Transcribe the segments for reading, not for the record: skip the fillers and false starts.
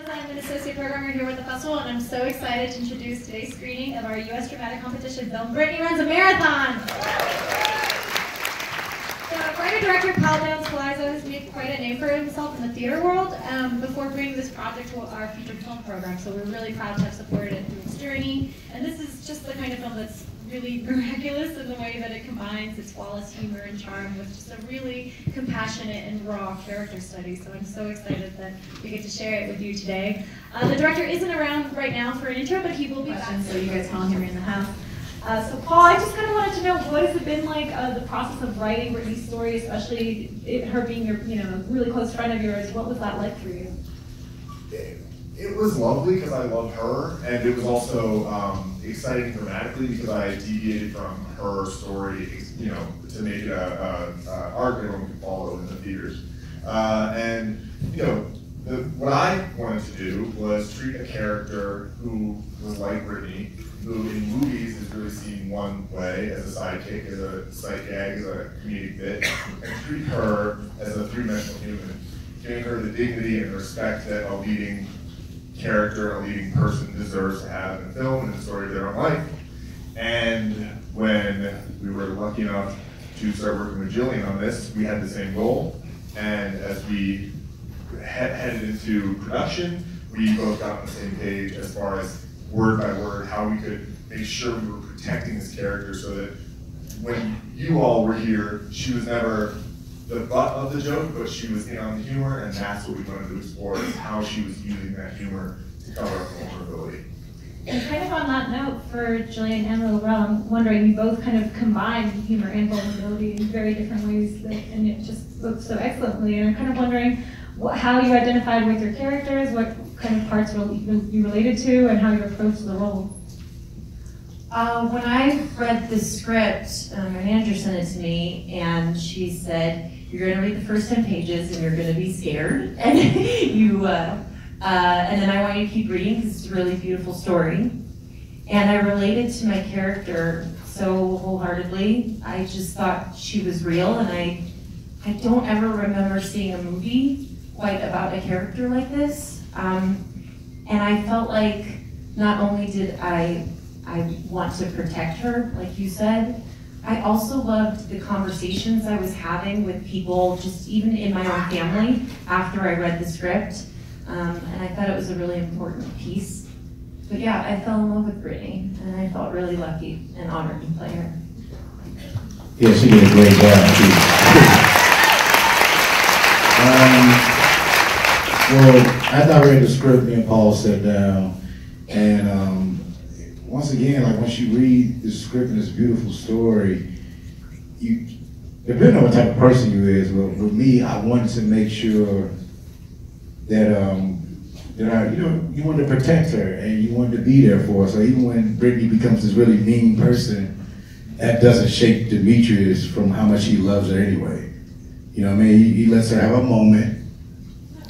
I'm an associate programmer here with the festival, and I'm so excited to introduce today's screening of our U.S. dramatic competition film, Brittany Runs a Marathon. So, writer-director Downs Colaizzo has made quite a name for himself in the theater world before bringing this project to our featured film program. So we're really proud to have supported it through its journey. And this is just the kind of film that's really miraculous in the way that it combines its flawless humor and charm with just a really compassionate and raw character study. So I'm so excited that we get to share it with you today. The director isn't around right now for an intro, but he will be back, so you guys can all hear me in the house. So Paul, I just kind of wanted to know, what has it been like, the process of writing Brittany's story, especially her being your, really close friend of yours? What was that like for you? It was lovely because I love her, and it was also exciting dramatically because I deviated from her story, to make it a arc everyone could follow in the theaters. What I wanted to do was treat a character who was like Brittany, who in movies is really seen one way, as a sidekick, as a sight gag, as a comedic bit, and treat her as a three-dimensional human, giving her the dignity and respect that a leading character, a leading person deserves to have in a film and in the story of their own life. And when we were lucky enough to start working with Jillian on this, we had the same goal. And as we headed into production, we both got on the same page as far as word by word how we could make sure we were protecting this character so that when you all were here, she was never the butt of the joke, but she was in on the humor, and that's what we wanted to explore, is how she was using that humor to cover up vulnerability. And kind of on that note, for Julian and Lil Rel, I'm wondering, you both kind of combined humor and vulnerability in very different ways, and it just looks so excellently. And I'm kind of wondering how you identified with your characters, what kind of parts you related to, and how you approached the role. When I read the script, my manager sent it to me, and she said, "You're going to read the first 10 pages, and you're going to be scared, and and then I want you to keep reading because it's a really beautiful story." And I related to my character so wholeheartedly. I just thought she was real, and I don't ever remember seeing a movie quite about a character like this. And I felt like not only did I want to protect her, like you said, I also loved the conversations I was having with people, just even in my own family, after I read the script. And I thought it was a really important piece. But yeah, I fell in love with Brittany, and I felt really lucky and honored to play her. Yeah, she did a great job, too. Well, after I read the script, me and Paul sat down, and once again, like once you read the script and this beautiful story, depending on what type of person you is, but with me, I wanted to make sure that you wanted to protect her and you wanted to be there for her. So even when Brittany becomes this really mean person, that doesn't shake Demetrius from how much he loves her anyway. You know what I mean? He lets her have a moment,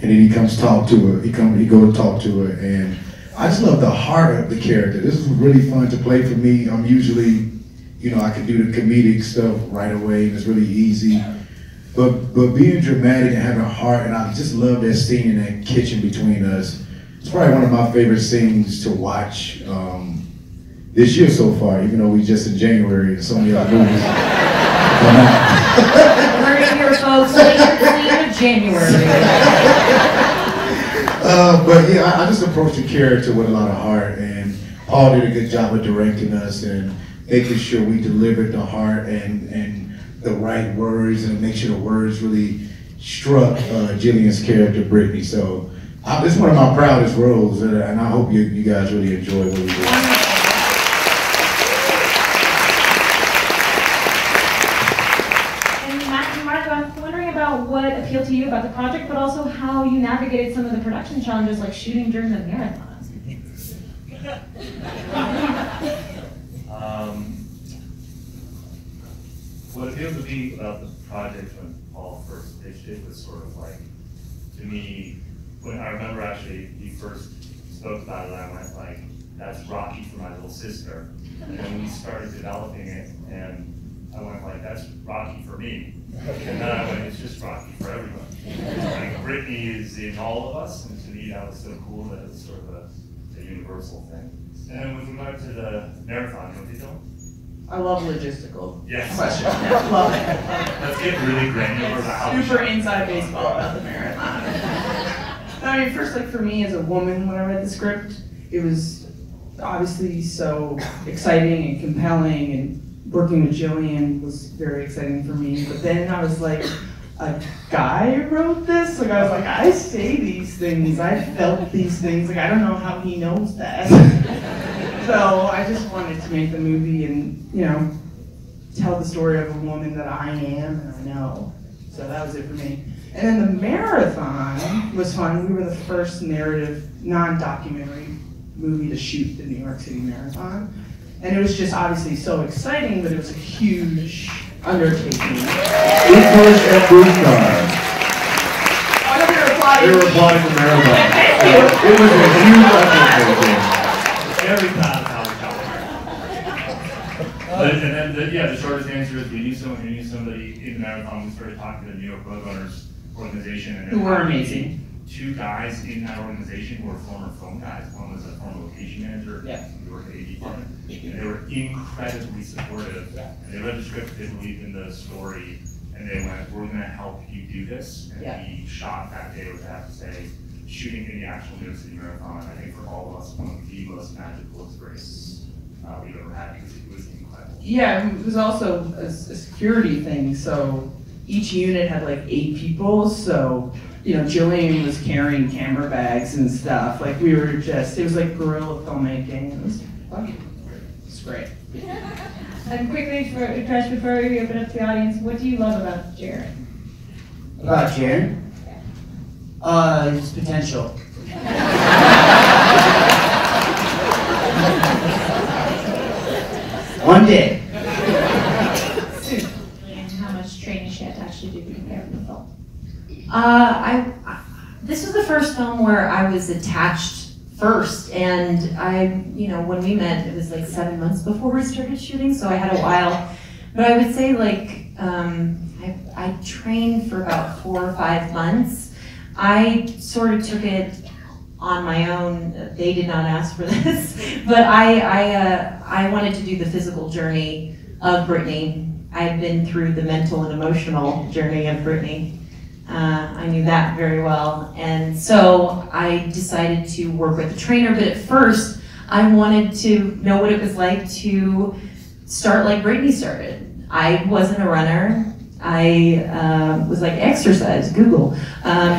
and then he comes talk to her. He goes talk to her, and I just love the heart of the character. This was really fun to play for me. I'm usually, I can do the comedic stuff right away, and it's really easy. But being dramatic and having a heart, and I just love that scene in that kitchen between us. It's probably one of my favorite scenes to watch this year so far, even though we just in January and so many other movies come out. We're in here, folks, in January. But yeah, I just approached the character with a lot of heart, and Paul did a good job of directing us and making sure we delivered the heart and the right words, and make sure the words really struck Jillian's character, Brittany. So this is one of my proudest roles, and I hope you guys really enjoy what we do. And Margot, I'm wondering about what appealed to you about the project, but also how you navigated some of the production challenges, like shooting during the marathon. What appealed to me about the project when Paul first pitched it was sort of like, to me, when I remember actually he first spoke about it, I went like, that's Rocky for my little sister. And then we started developing it, and I went like, that's Rocky for me. And then I went, it's just Rocky for everyone. Like Brittany is in all of us, and to me that was so cool that it's sort of a universal thing. And with regard to the marathon, what are you doing? I love logistical Yes. questions. Love it. Let's get really granular about how Super inside baseball about the marathon. I mean, first, like for me as a woman, when I read the script, it was obviously so exciting and compelling, and working with Jillian was very exciting for me. But then I was like, a guy wrote this? Like I was like, I say these things, I felt these things, like I don't know how he knows that. So I just wanted to make the movie and, you know, tell the story of a woman that I am and I know. So that was it for me. And then the marathon was fun. We were the first narrative, non-documentary movie to shoot the New York City Marathon. And it was just obviously so exciting, but it was a huge undertaking. Utkarsh and Ambudkar. I know they were applauding. They were applauding the marathon. It was a huge undertaking. Very proud of how we got there. And then, yeah, the shortest answer is we knew somebody in the marathon. We started talking to the New York Roadrunners organization. And Who were amazing. Two guys in that organization who were former film guys. One was a former location manager. Yeah. Who worked at AD department. And they were incredibly supportive. And they read the script, they believed in the story, and they went, we're going to help you do this. And Yeah. we shot that day, would have to say, shooting in the actual New York City Marathon, I think for all of us, one of the most magical experiences we've ever had, because it was incredible. Yeah, it was also a security thing. So each unit had like 8 people. So, you know, Julian was carrying camera bags and stuff. Like we were just, it was like guerrilla filmmaking. It was fun. It's great. And quickly, Utkarsh, before we open up to the audience, what do you love about Jared? About Jared? His potential. One day. And how much training she had to actually do to prepare for the film? This was the first film where I was attached first, and when we met, it was like 7 months before we started shooting, so I had a while. But I would say I trained for about 4 or 5 months. I sort of took it on my own. They did not ask for this, but I wanted to do the physical journey of Brittany. I had been through the mental and emotional journey of Brittany. I knew that very well, and so I decided to work with a trainer. But at first, I wanted to know what it was like to start like Brittany started. I wasn't a runner. I was like, exercise, Google. And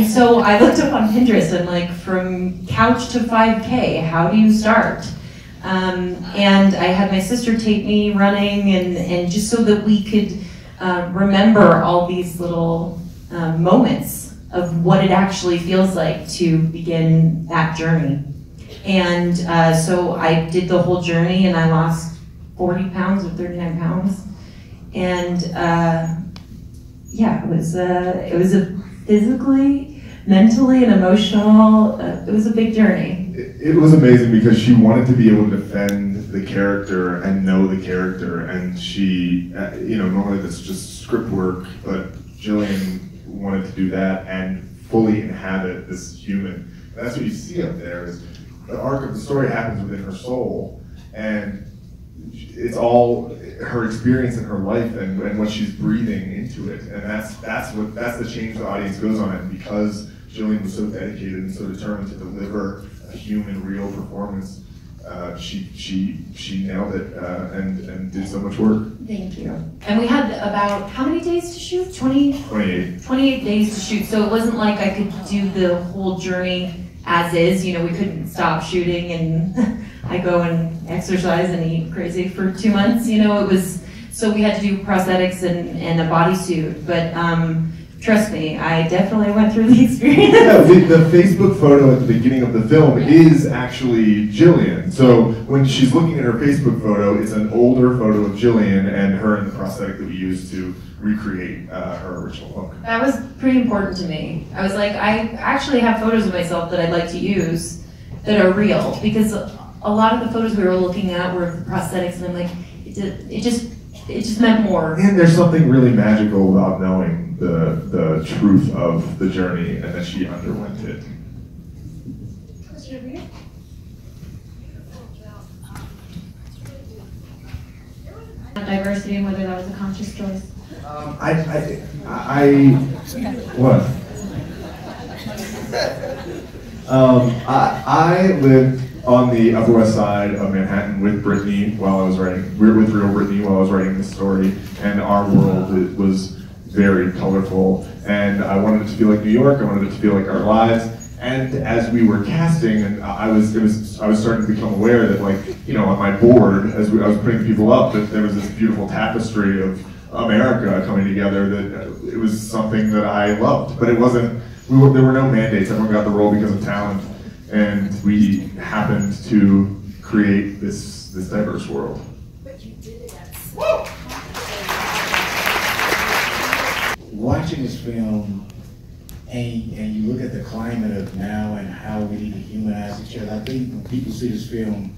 so I looked up on Pinterest and like, from couch to 5K, how do you start? And I had my sister take me running, and just so that we could remember all these little moments of what it actually feels like to begin that journey. And so I did the whole journey, and I lost 40 pounds or 39 pounds. And yeah, it was a physically, mentally, and emotional, it was a big journey. It was amazing because she wanted to be able to defend the character and know the character, and she, normally that's just script work, but Jillian wanted to do that and fully inhabit this human. And that's what you see up there, is the arc of the story happens within her soul, and it's all her experience in her life and what she's breathing into it, and that's the change the audience goes on. And because Jillian was so dedicated and so determined to deliver a human, real performance, she nailed it and did so much work. Thank you. And we had about, how many days to shoot? 28. 28 days to shoot. So it wasn't like I could do the whole journey as is. We couldn't stop shooting and I go and exercise and eat crazy for 2 months. It was, so we had to do prosthetics and a bodysuit. But trust me, I definitely went through the experience. Yeah, the Facebook photo at the beginning of the film is actually Jillian. So when she's looking at her Facebook photo, it's an older photo of Jillian and her in the prosthetic that we used to recreate her original look. That was pretty important to me. I was like, I actually have photos of myself that I'd like to use that are it. Because a lot of the photos we were looking at were the prosthetics, and I'm like, it it just meant more. And there's something really magical about knowing the truth of the journey and that she underwent it. Diversity and whether that was a conscious choice. What? I lived on the Upper West Side of Manhattan with Brittany while I was writing. We were with real Brittany while I was writing this story, and our world was very colorful. And I wanted it to feel like New York. I wanted it to feel like our lives. And as we were casting, and I was starting to become aware that, like, you know, on my board, as I was putting people up, that there was this beautiful tapestry of America coming together. That it was something that I loved, but it wasn't. There were no mandates. Everyone got the role because of talent, and we happened to create this diverse world. But you did it. Watching this film, and you look at the climate of now and how we need to humanize each other, I think when people see this film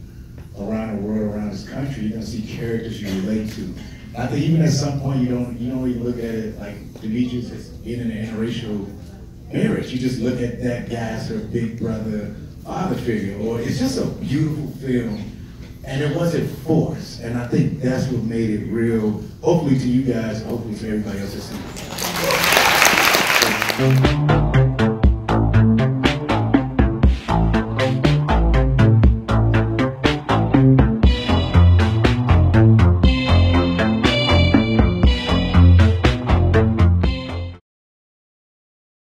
around the world, around this country, you're gonna see characters you relate to. I think even at some point you don't even look at it like Demetrius as being in an interracial marriage. You just look at that guy as her big brother, father figure, or it's just a beautiful film, and it wasn't forced. And I think that's what made it real, hopefully to you guys, and hopefully to everybody else that's seen it.